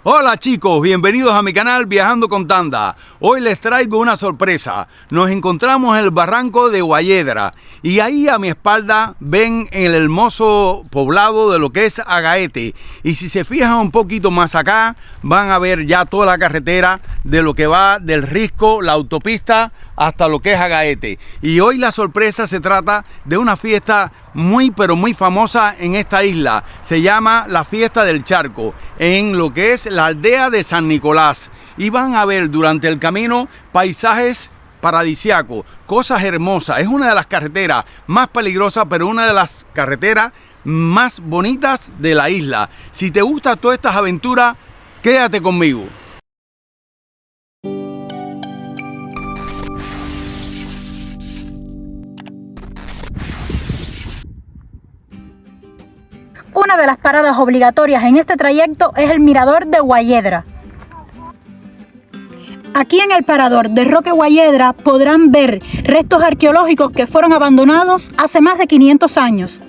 Hola chicos, bienvenidos a mi canal Viajando con Tanda. Hoy les traigo una sorpresa. Nos encontramos en el barranco de Guayedra y ahí a mi espalda ven el hermoso poblado de lo que es Agaete. Y si se fijan un poquito más acá, van a ver ya toda la carretera de lo que va del Risco, la autopista, hasta lo que es Agaete. Y hoy la sorpresa se trata de una fiesta muy pero muy famosa en esta isla. Se llama la Fiesta del Charco, en lo que es la aldea de San Nicolás. Y van a ver durante el camino paisajes paradisíacos, cosas hermosas. Es una de las carreteras más peligrosas, pero una de las carreteras más bonitas de la isla. Si te gustan todas estas aventuras, quédate conmigo. Una de las paradas obligatorias en este trayecto es el mirador de Guayedra. Aquí en el parador de Roque Guayedra podrán ver restos arqueológicos que fueron abandonados hace más de 500 años.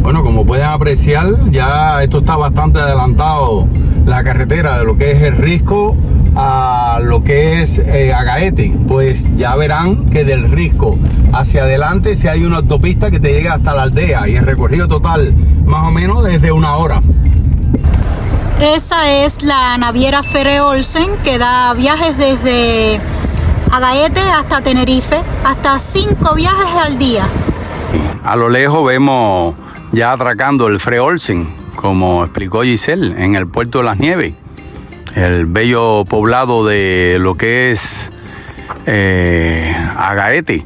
Bueno, como pueden apreciar, ya esto está bastante adelantado, la carretera de lo que es el Risco a lo que es Agaete. Pues ya verán que del Risco hacia adelante si hay una autopista que te llega hasta la aldea y el recorrido total más o menos desde 1 hora. Esa es la naviera Fere Olsen, que da viajes desde Agaete hasta Tenerife, hasta 5 viajes al día. A lo lejos vemos ya atracando el Fre Olsen, como explicó Giselle, en el puerto de Las Nieves, el bello poblado de lo que es Agaete.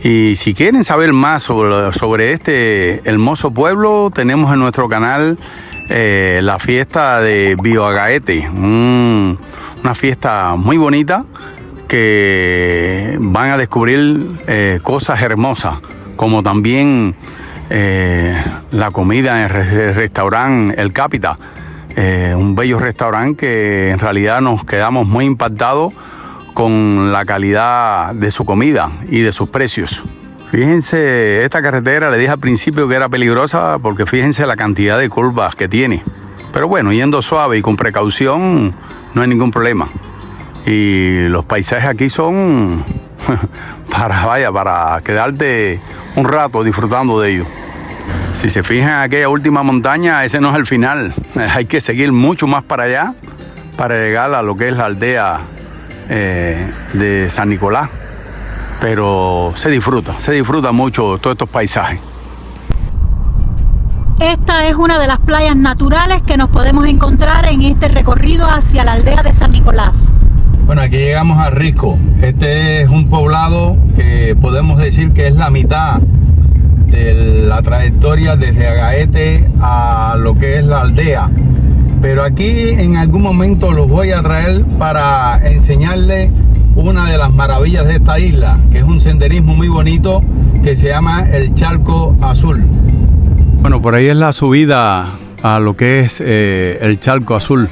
Y si quieren saber más sobre este hermoso pueblo, tenemos en nuestro canal la fiesta de Bioagaete, una fiesta muy bonita que van a descubrir cosas hermosas, como también la comida en el restaurante El Cápita, un bello restaurante que en realidad nos quedamos muy impactados con la calidad de su comida y de sus precios. Fíjense, esta carretera le dije al principio que era peligrosa porque fíjense la cantidad de curvas que tiene. Pero bueno, yendo suave y con precaución no hay ningún problema. Y los paisajes aquí son para quedarte un rato disfrutando de ellos. Si se fijan en aquella última montaña, ese no es el final. Hay que seguir mucho más para allá para llegar a lo que es la aldea de San Nicolás. Pero se disfruta mucho todos estos paisajes. Esta es una de las playas naturales que nos podemos encontrar en este recorrido hacia la aldea de San Nicolás. Bueno, aquí llegamos a Risco. Este es un poblado que podemos decir que es la mitad de la trayectoria desde Agaete a lo que es la aldea. Pero aquí en algún momento los voy a traer para enseñarles una de las maravillas de esta isla, que es un senderismo muy bonito que se llama el Charco Azul. Bueno, por ahí es la subida a lo que es el Charco Azul.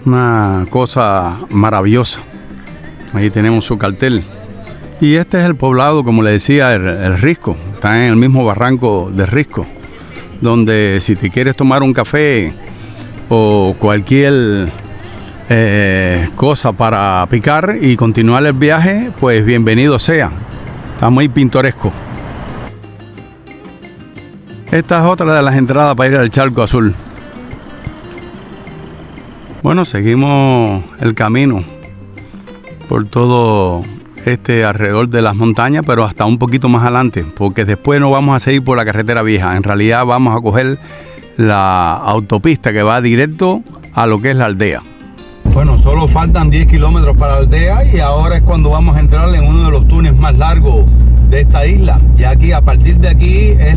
Una cosa maravillosa. Ahí tenemos su cartel. Y este es el poblado, como le decía, el Risco. Está en el mismo barranco de Risco, donde si te quieres tomar un café o cualquier cosa para picar y continuar el viaje, pues bienvenido sea. Está muy pintoresco. Esta es otra de las entradas para ir al Charco Azul. Bueno, seguimos el camino por todo alrededor de las montañas, pero hasta un poquito más adelante, porque después no vamos a seguir por la carretera vieja. En realidad vamos a coger la autopista que va directo a lo que es la aldea. Bueno, solo faltan 10 kilómetros para la aldea y ahora es cuando vamos a entrar en uno de los túneles más largos de esta isla. Y aquí, a partir de aquí, es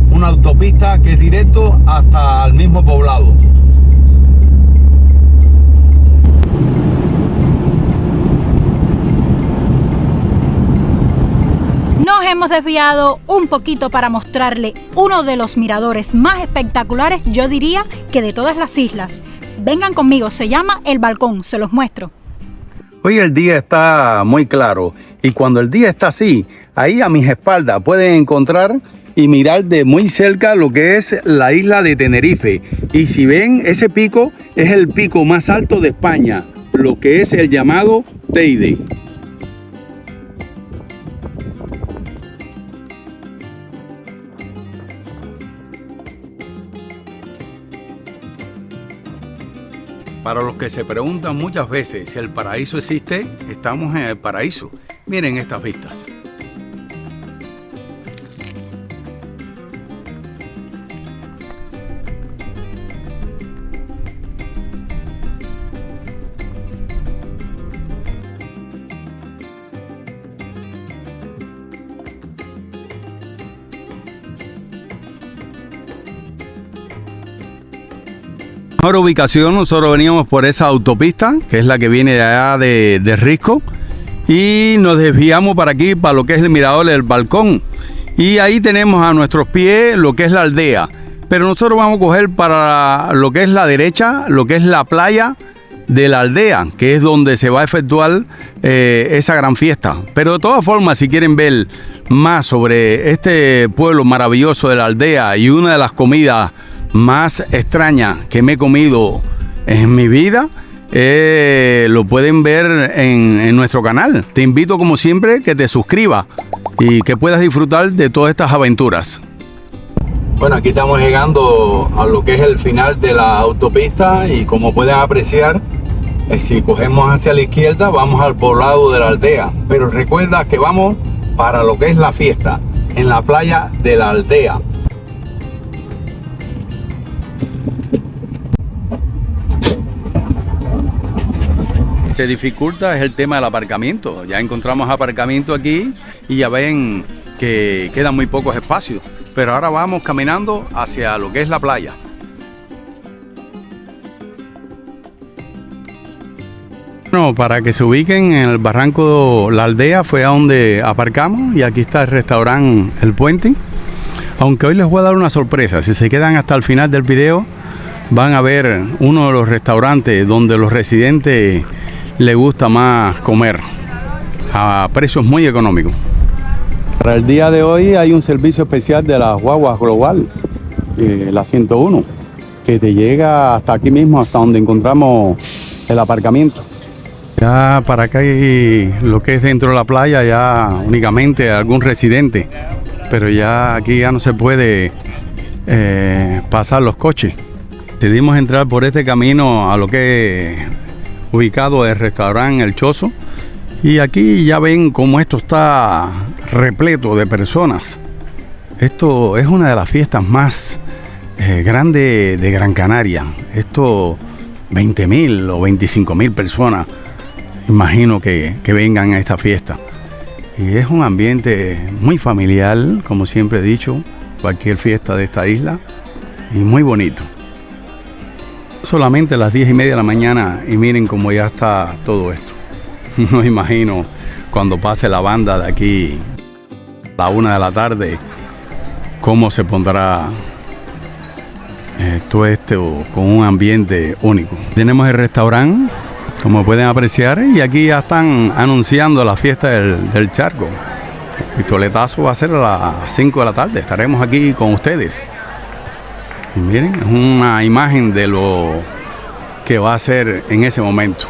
una autopista que es directo hasta el mismo poblado. Nos hemos desviado un poquito para mostrarle uno de los miradores más espectaculares, yo diría que de todas las islas. Vengan conmigo, se llama El Balcón, se los muestro. Hoy el día está muy claro y cuando el día está así, ahí a mis espaldas pueden encontrar y mirar de muy cerca lo que es la isla de Tenerife. Y si ven, ese pico es el pico más alto de España, lo que es el llamado Teide. Para los que se preguntan muchas veces si el paraíso existe, estamos en el paraíso. Miren estas vistas. Mejor ubicación, nosotros veníamos por esa autopista, que es la que viene de allá de Risco, y nos desviamos para aquí, para lo que es el mirador del Balcón, y ahí tenemos a nuestros pies lo que es la aldea, pero nosotros vamos a coger para lo que es la derecha, lo que es la playa de la aldea, que es donde se va a efectuar esa gran fiesta. Pero de todas formas, si quieren ver más sobre este pueblo maravilloso de la aldea y una de las comidas más extraña que me he comido en mi vida, lo pueden ver en nuestro canal. Te invito como siempre que te suscribas y que puedas disfrutar de todas estas aventuras. Bueno, aquí estamos llegando a lo que es el final de la autopista y como pueden apreciar, si cogemos hacia la izquierda vamos al poblado de la aldea, pero recuerda que vamos para lo que es la fiesta en la playa de la aldea. Se dificulta es el tema del aparcamiento. Ya encontramos aparcamiento aquí y ya ven que quedan muy pocos espacios. Pero ahora vamos caminando hacia lo que es la playa. Bueno, para que se ubiquen, en el barranco La Aldea fue a donde aparcamos y aquí está el restaurante El Puente. Aunque hoy les voy a dar una sorpresa. Si se quedan hasta el final del video, van a ver uno de los restaurantes donde los residentes le gusta más comer a precios muy económicos. Para el día de hoy hay un servicio especial de las guaguas Global, la 101, que te llega hasta aquí mismo, hasta donde encontramos el aparcamiento. Ya para acá hay lo que es dentro de la playa, ya únicamente algún residente, pero ya aquí ya no se puede pasar los coches. Decidimos entrar por este camino a lo que es ubicado el restaurante El Chozo, y aquí ya ven cómo esto está repleto de personas. Esto es una de las fiestas más grandes de Gran Canaria. Esto 20.000 o 25.000 personas imagino que vengan a esta fiesta, y es un ambiente muy familiar, como siempre he dicho, cualquier fiesta de esta isla, y muy bonito. Solamente a las 10:30 de la mañana y miren cómo ya está todo esto. No imagino cuando pase la banda de aquí a la 1 de la tarde cómo se pondrá todo esto con un ambiente único. Tenemos el restaurante, como pueden apreciar, y aquí ya están anunciando la fiesta del charco. El pistoletazo va a ser a las 5 de la tarde. Estaremos aquí con ustedes. Y miren, es una imagen de lo que va a ser en ese momento.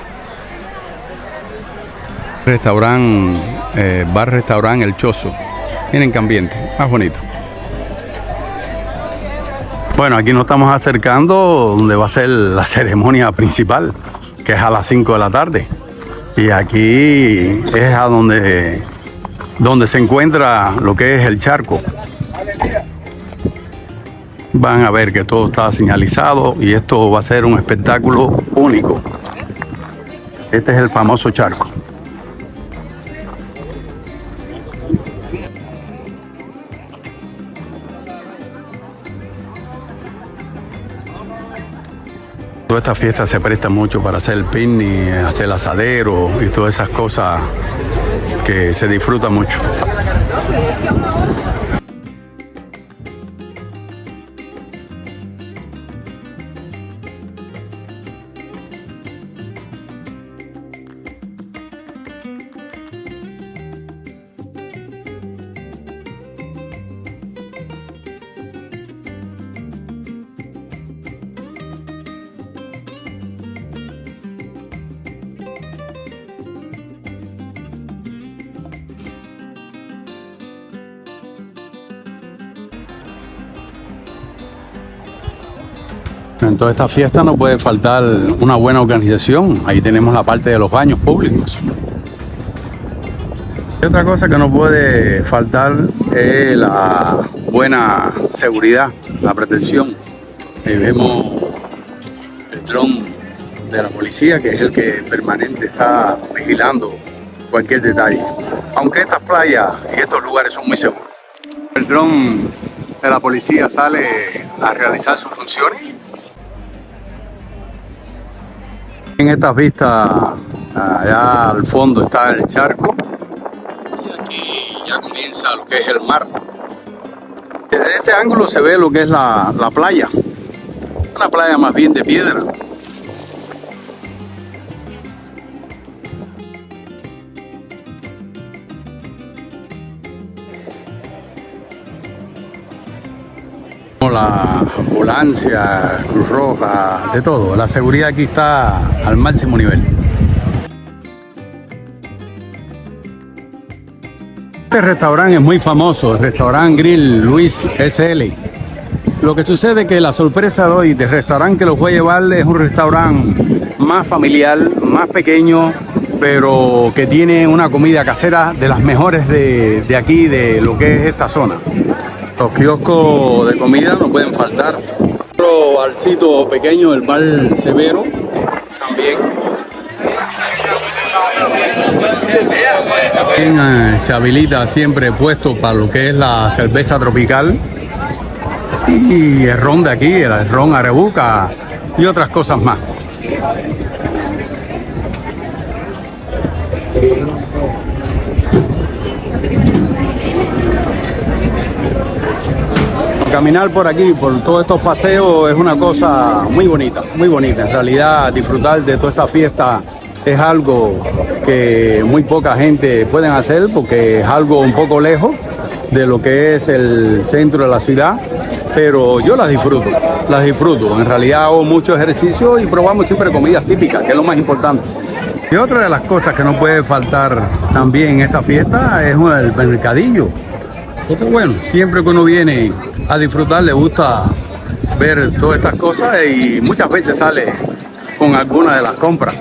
Bar-restaurante El Chozo. Miren qué ambiente, más bonito. Bueno, aquí nos estamos acercando donde va a ser la ceremonia principal, que es a las 5 de la tarde. Y aquí es a donde se encuentra lo que es el charco. Van a ver que todo está señalizado y esto va a ser un espectáculo único. Este es el famoso charco. Toda esta fiesta se presta mucho para hacer el picnic, hacer el asadero y todas esas cosas que se disfrutan mucho. En toda esta fiesta no puede faltar una buena organización. Ahí tenemos la parte de los baños públicos. Y otra cosa que no puede faltar es la buena seguridad, la protección. Ahí vemos el dron de la policía, que es el que permanente está vigilando cualquier detalle. Aunque estas playas y estos lugares son muy seguros. El dron de la policía sale a realizar sus funciones. En estas vistas, allá al fondo está el charco y aquí ya comienza lo que es el mar. Desde este ángulo se ve lo que es la playa, una playa más bien de piedra. La ambulancia, Cruz Roja, de todo. La seguridad aquí está al máximo nivel. Este restaurante es muy famoso, el restaurante Grill Luis SL. Lo que sucede es que la sorpresa de hoy del restaurante que los voy a llevar es un restaurante más familiar, más pequeño, pero que tiene una comida casera de las mejores de aquí, de lo que es esta zona. Los kioscos de comida no pueden faltar. Otro barcito pequeño, el Bar Severo, también. Se habilita siempre puesto para lo que es la cerveza tropical y el ron de aquí, el ron Arebuca y otras cosas más. Caminar por aquí, por todos estos paseos, es una cosa muy bonita, muy bonita. En realidad, disfrutar de toda esta fiesta es algo que muy poca gente pueden hacer porque es algo un poco lejos de lo que es el centro de la ciudad, pero yo las disfruto, las disfruto. En realidad hago mucho ejercicio y probamos siempre comidas típicas, que es lo más importante. Y otra de las cosas que no puede faltar también en esta fiesta es el mercadillo. Porque bueno, siempre que uno viene a disfrutar le gusta ver todas estas cosas y muchas veces sale con alguna de las compras.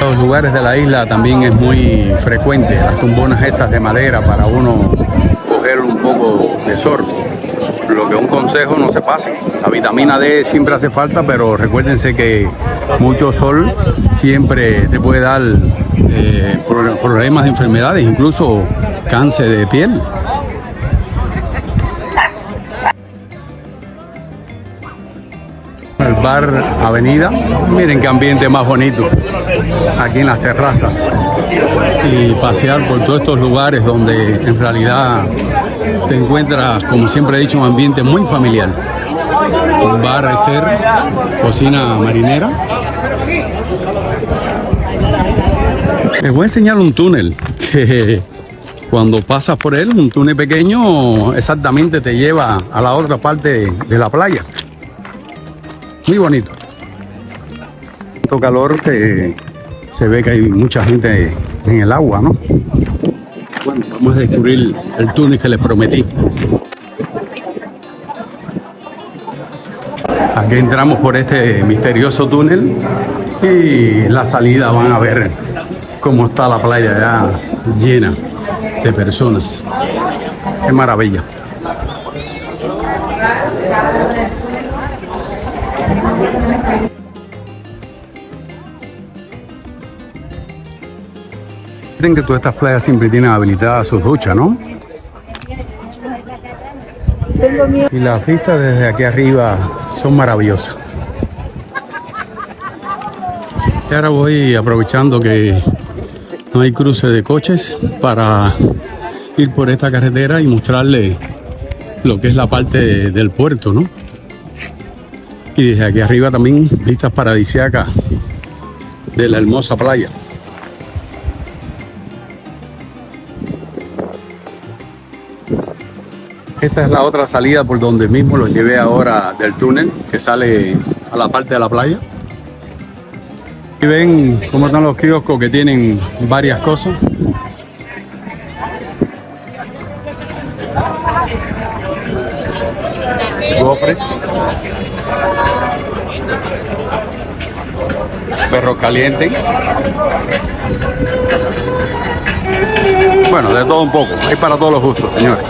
Los lugares de la isla también es muy frecuente, las tumbonas estas de madera para uno coger un poco de sol. Lo que un consejo, no se pase. La vitamina D siempre hace falta, pero recuérdense que mucho sol siempre te puede dar problemas de enfermedades, incluso cáncer de piel. El bar Avenida, miren qué ambiente más bonito aquí en las terrazas y pasear por todos estos lugares donde en realidad te encuentras, como siempre he dicho, un ambiente muy familiar. Un bar Esther, cocina marinera. Les voy a enseñar un túnel que cuando pasas por él, un túnel pequeño, exactamente te lleva a la otra parte de la playa. Muy bonito. Tanto calor que se ve que hay mucha gente en el agua, ¿no? Bueno, vamos a descubrir el túnel que les prometí. Aquí entramos por este misterioso túnel y la salida van a ver cómo está la playa ya llena de personas. Qué maravilla. Miren que todas estas playas siempre tienen habilitadas sus duchas, ¿no? Y las vistas desde aquí arriba son maravillosas. Y ahora voy aprovechando que no hay cruce de coches para ir por esta carretera y mostrarles lo que es la parte del puerto, ¿no? Y desde aquí arriba también vistas paradisíacas de la hermosa playa. Esta es la otra salida por donde mismo los llevé ahora del túnel que sale a la parte de la playa. Y ven cómo están los kioscos que tienen varias cosas. Gofres, perro caliente, bueno, de todo un poco, hay para todos los gustos, señores.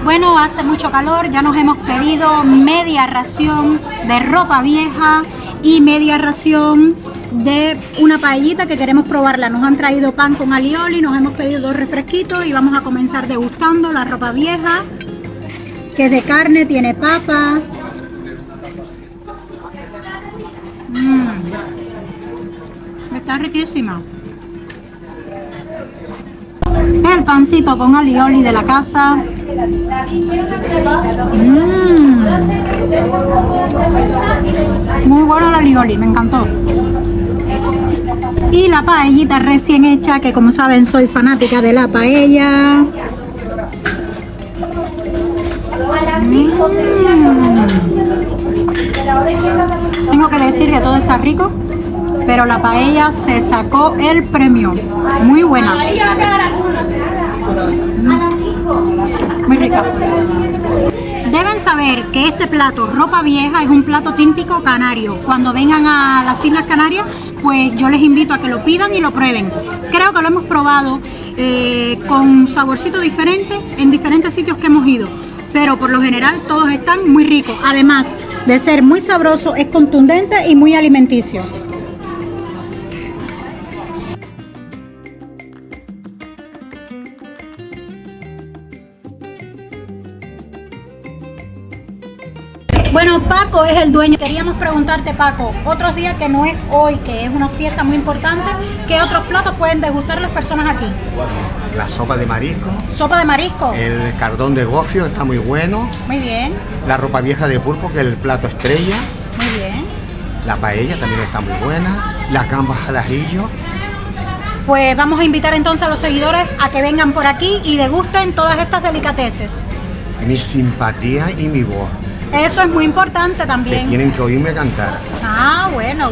Bueno, hace mucho calor, ya nos hemos pedido media ración de ropa vieja y media ración de una paellita que queremos probarla. Nos han traído pan con alioli, nos hemos pedido 2 refresquitos y vamos a comenzar degustando la ropa vieja, que es de carne, tiene papa. Está riquísima. El pancito con alioli de la casa. Muy bueno el alioli, me encantó. Y la paellita recién hecha, que como saben soy fanática de la paella. Tengo que decir que todo está rico, pero la paella se sacó el premio. Muy buena. Muy rica. Deben saber que este plato, ropa vieja, es un plato típico canario. Cuando vengan a las Islas Canarias, pues yo les invito a que lo pidan y lo prueben. Creo que lo hemos probado con saborcito diferente en diferentes sitios que hemos ido, pero por lo general todos están muy ricos. Además de ser muy sabroso, es contundente y muy alimenticio. Bueno, Paco es el dueño. Queríamos preguntarte, Paco, otros días que no es hoy, que es una fiesta muy importante, ¿qué otros platos pueden degustar las personas aquí? Bueno, la sopa de marisco. Sopa de marisco. El cardón de gofio está muy bueno. Muy bien. La ropa vieja de pulpo, que es el plato estrella. Muy bien. La paella también está muy buena. Las gambas al ajillo. Pues vamos a invitar entonces a los seguidores a que vengan por aquí y degusten todas estas delicateces. Mi simpatía y mi voz. Eso es muy importante Que también. tienen que oírme cantar. Ah, bueno.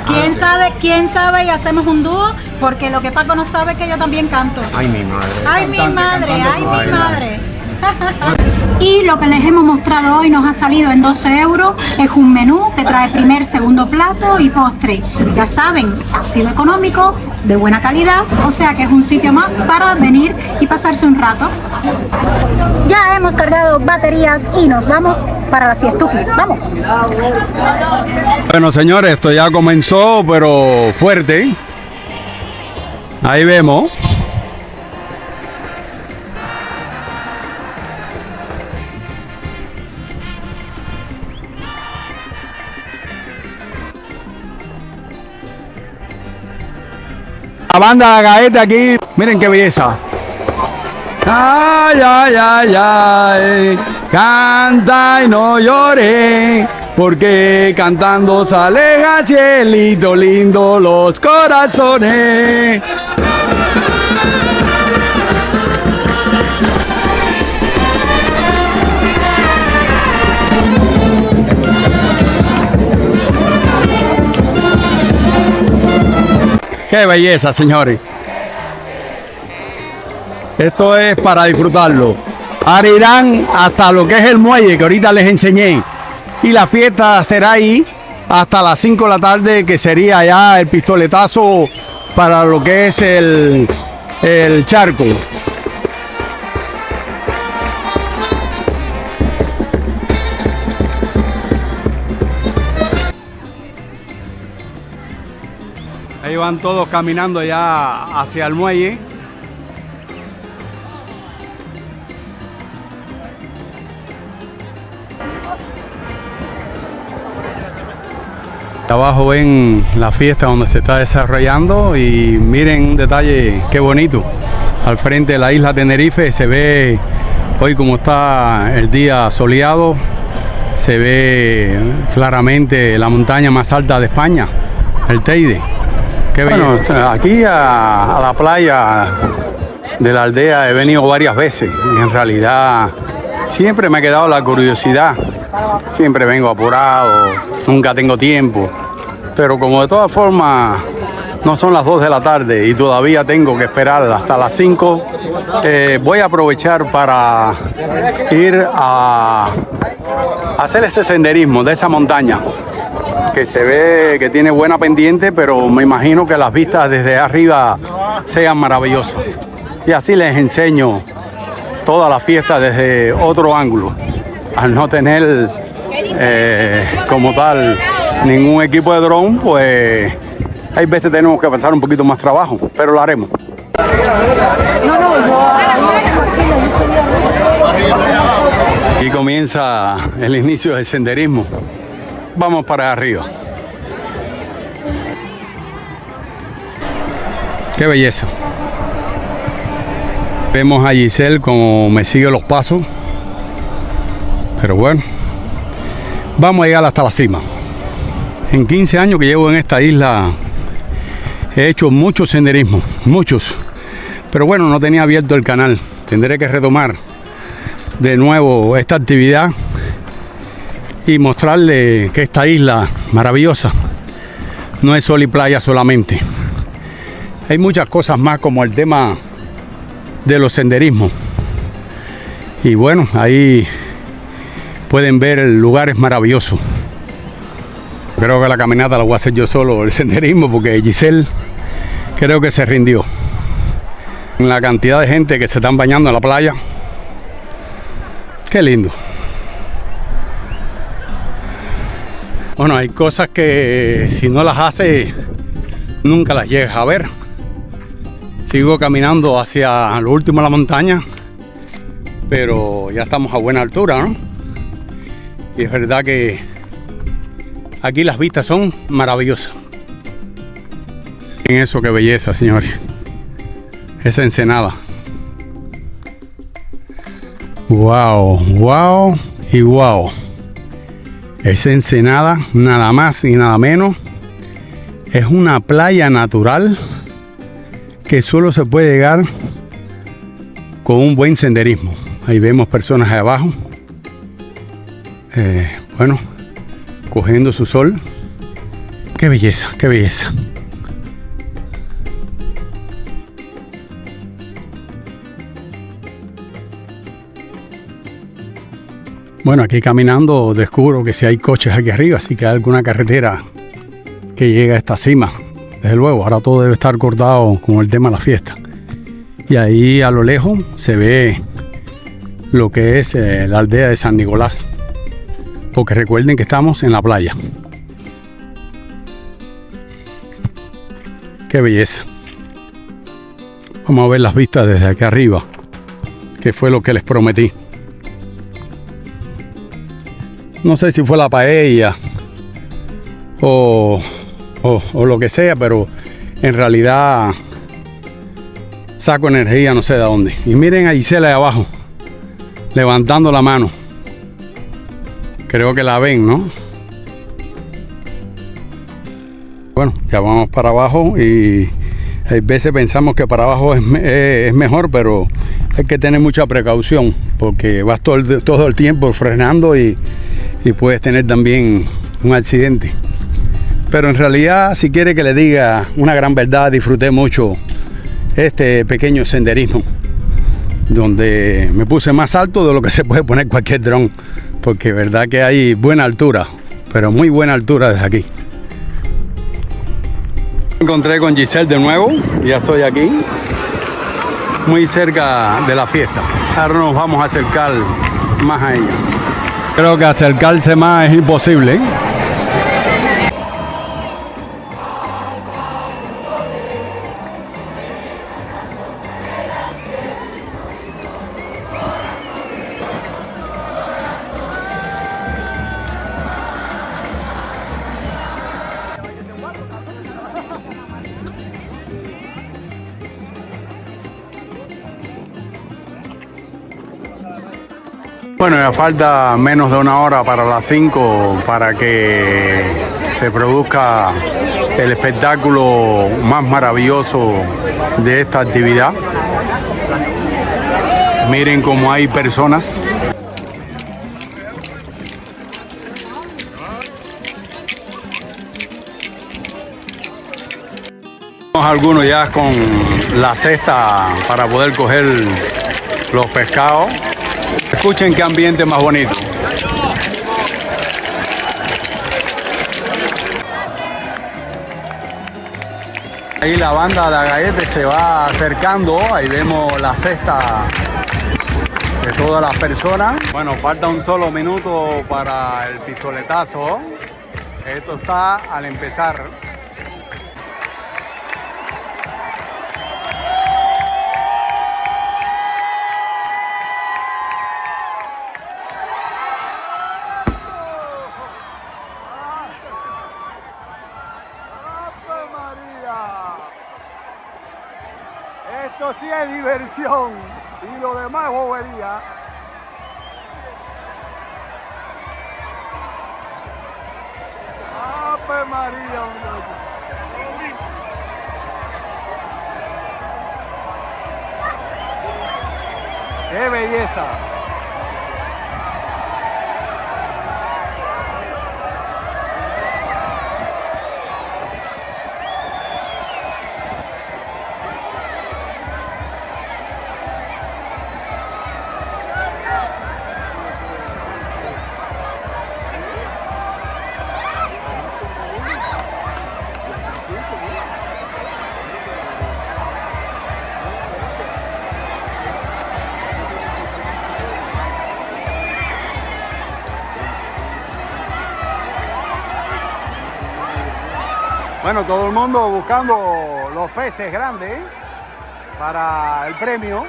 ¿Quién sí. sabe y hacemos un dúo? Porque lo que Paco no sabe es que yo también canto. Ay, mi madre. Ay, mi madre, ay, mi Ay, madre. Y lo que les hemos mostrado hoy nos ha salido en 12 euros. Es un menú que trae primer, segundo plato y postre. Ya saben, ha sido económico, de buena calidad, o sea que es un sitio más para venir y pasarse un rato. Ya hemos cargado baterías y nos vamos para la fiestuki. ¡Vamos! Bueno, señores, esto ya comenzó, pero fuerte. Ahí vemos. La banda de Gaete aquí, miren qué belleza. Ay, ay, ay, ay, canta y no llore, porque cantando sale a cielito lindo los corazones. Qué belleza, señores. Esto es para disfrutarlo. Ahora irán hasta lo que es el muelle que ahorita les enseñé. Y la fiesta será ahí hasta las 5 de la tarde, que sería ya el pistoletazo para lo que es el charco. Ahí van todos caminando ya hacia el muelle. Abajo ven la fiesta donde se está desarrollando y miren un detalle qué bonito. Al frente de la isla Tenerife se ve hoy como está el día soleado, se ve claramente la montaña más alta de España, el Teide. Qué belleza. Bueno, aquí a la playa de la aldea he venido varias veces y en realidad siempre me ha quedado la curiosidad. Siempre vengo apurado, nunca tengo tiempo, pero como de todas formas no son las 2 de la tarde y todavía tengo que esperar hasta las 5, voy a aprovechar para ir a hacer ese senderismo de esa montaña, que se ve que tiene buena pendiente, pero me imagino que las vistas desde arriba sean maravillosas. Y así les enseño toda la fiesta desde otro ángulo, al no tener como tal ningún equipo de dron, pues hay veces tenemos que pasar un poquito más trabajo, pero lo haremos. Aquí comienza el inicio del senderismo. Vamos para arriba. Qué belleza. Vemos a Giselle como me sigue los pasos. Pero bueno, vamos a llegar hasta la cima. En 15 años que llevo en esta isla he hecho muchos senderismos, muchos. Pero bueno, no tenía abierto el canal. Tendré que retomar de nuevo esta actividad y mostrarle que esta isla maravillosa no es sol y playa solamente. Hay muchas cosas más, como el tema de los senderismos. Y bueno, ahí pueden ver lugares maravillosos. Creo que la caminata la voy a hacer yo solo, el senderismo, porque Giselle creo que se rindió. La cantidad de gente que se están bañando en la playa. Qué lindo. Bueno, hay cosas que si no las haces, nunca las llegas a ver. Sigo caminando hacia lo último de la montaña, pero ya estamos a buena altura, ¿no? Y es verdad que aquí las vistas son maravillosas. En eso, qué belleza, señores. Esa ensenada. Wow, wow y wow. Esa ensenada, nada más y nada menos, es una playa natural que solo se puede llegar con un buen senderismo. Ahí vemos personas ahí abajo, bueno, cogiendo su sol. Qué belleza, qué belleza. Bueno, aquí caminando descubro que si hay coches aquí arriba, así que hay alguna carretera que llega a esta cima. Desde luego, ahora todo debe estar cortado con el tema de la fiesta. Y ahí a lo lejos se ve lo que es la aldea de San Nicolás. Porque recuerden que estamos en la playa. Qué belleza. Vamos a ver las vistas desde aquí arriba, que fue lo que les prometí. No sé si fue la paella o lo que sea, pero en realidad saco energía no sé de dónde. Y miren a Gisela ahí abajo, levantando la mano. Creo que la ven, ¿no? Bueno, ya vamos para abajo y hay veces pensamos que para abajo es mejor, pero hay que tener mucha precaución porque vas todo el tiempo frenando y puedes tener también un accidente. Pero en realidad, si quiere que le diga una gran verdad, disfruté mucho este pequeño senderismo, donde me puse más alto de lo que se puede poner cualquier dron, porque es verdad que hay buena altura, pero muy buena altura desde aquí. Me encontré con Giselle de nuevo, ya estoy aquí, muy cerca de la fiesta. Ahora nos vamos a acercar más a ella. Creo que acercarse más es imposible, ¿eh? Bueno, ya falta menos de una hora para las 5 para que se produzca el espectáculo más maravilloso de esta actividad. Miren cómo hay personas. Algunos ya con la cesta para poder coger los pescados. Escuchen qué ambiente más bonito. Ahí la banda de Agaete se va acercando. Ahí vemos la cesta de todas las personas. Bueno, falta un solo minuto para el pistoletazo. Esto está al empezar. Esto sí es diversión y lo demás es bobería. ¡Ave María! ¡Qué belleza! Bueno, todo el mundo buscando los peces grandes para el premio.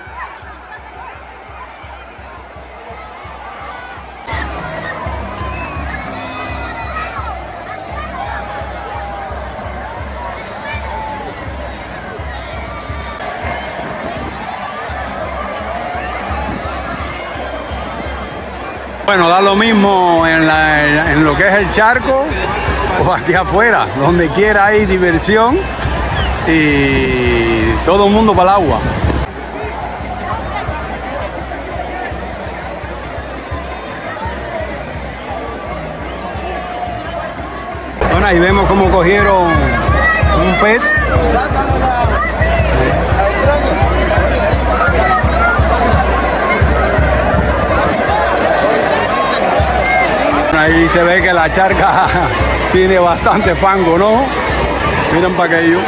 Bueno, da lo mismo en lo que es el charco o aquí afuera, donde quiera hay diversión y todo el mundo para el agua. Bueno, ahí vemos cómo cogieron un pez. Ahí se ve que la charca tiene bastante fango, ¿no? Miren para aquello.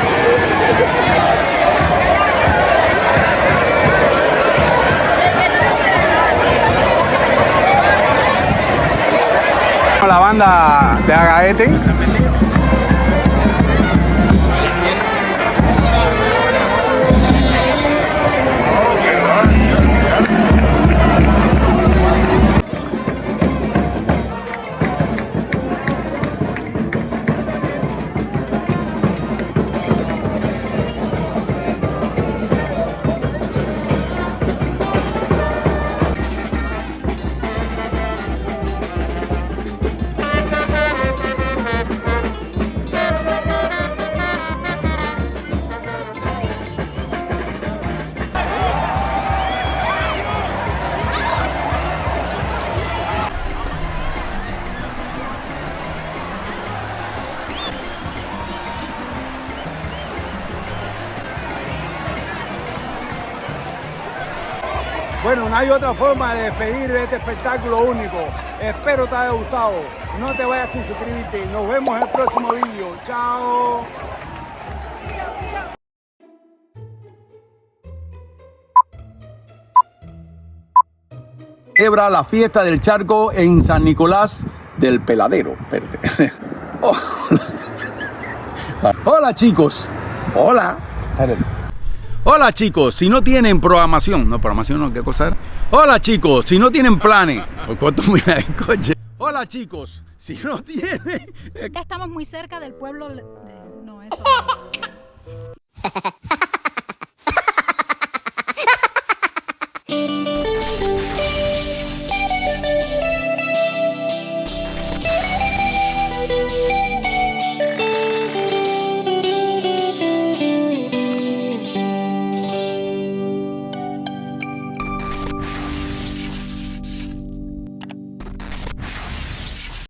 La banda de Agaete. Bueno, no hay otra forma de despedir de este espectáculo único. Espero te haya gustado. No te vayas sin suscribirte. Nos vemos en el próximo vídeo. Chao. Celebra la fiesta del charco en San Nicolás del Peladero. Hola chicos. Hola. Hola chicos, si no tienen programación, no, ¿qué cosa era? Hola chicos, si no tienen planes, ¿por cuánto mira el coche? Hola chicos, si no tienen... Ya estamos muy cerca del pueblo de... No, eso...